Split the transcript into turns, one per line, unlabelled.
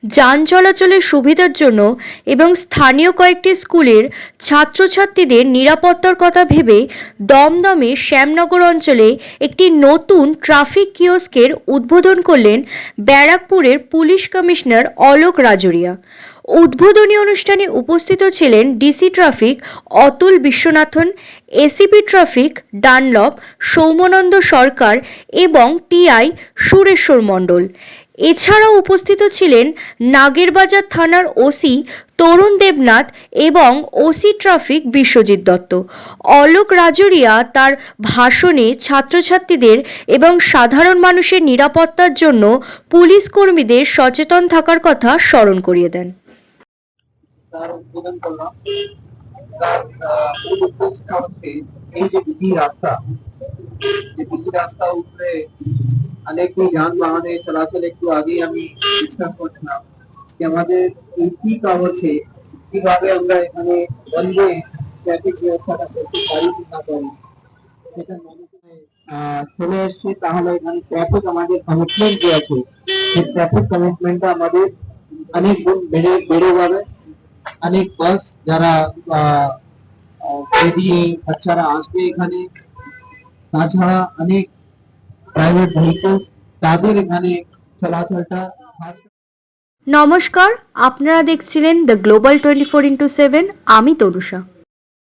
যান চলাচলের সুবিধার জন্য এবং স্থানীয় কয়েকটি স্কুলের ছাত্রছাত্রীদের নিরাপত্তার কথা ভেবে দমদমে শ্যামনগর অঞ্চলে একটি নতুন ট্রাফিক কিওস্কের উদ্বোধন করলেন ব্যারাকপুরের পুলিশ কমিশনার অলোক রাজোরিয়া। উদ্বোধনী অনুষ্ঠানে উপস্থিত ছিলেন DC traffic Atul Viswanathan, ACP traffic Dunlop Soumyananda Sarkar এবং টিআই সুরেশ্বর মণ্ডল। এছাড়াও উপস্থিত ছিলেন নাগেরবাজার থানার ওসি তরুণ দেবনাথ এবং ওসি ট্রাফিক বিশ্বজিৎ দত্ত। অলোক রাজোরিয়া তার ভাষণে ছাত্রছাত্রীদের এবং সাধারণ মানুষের নিরাপত্তার জন্য পুলিশ কর্মীদের সচেতন থাকার কথা স্মরণ করিয়ে দেন।
তার উদ্বোধন করলাম। তার মূল উদ্দেশ্যটা হচ্ছে এই যে বিধি রাস্তা উপরে অনেকই যানবাহনের চলাচল একটু আগেই আমি ডিসকাস করছিলাম যে আমাদের এই পিক আওয়ার্সে কিভাবে আমরা এখানে বলবে ট্রাফিক ব্যবস্থাটা করতে পারি কি না পারি সেটা মানুষের চলে এসছে। তাহলে এখানে ট্রাফিক আমাদের কমিটমেন্ট যে আছে সেই ট্রাফিক কমিটমেন্টটা আমাদের অনেক গুণ বেড়ে যাবে। অনেক বাস যারা বাচ্চারা আসবে এখানে, তাছাড়া অনেক প্রাইভেট ভেহিকলস তাদের এখানে চলাচলটা।
নমস্কার, আপনারা দেখছিলেন দ্য গ্লোবাল 24x7। আমি তনুষা।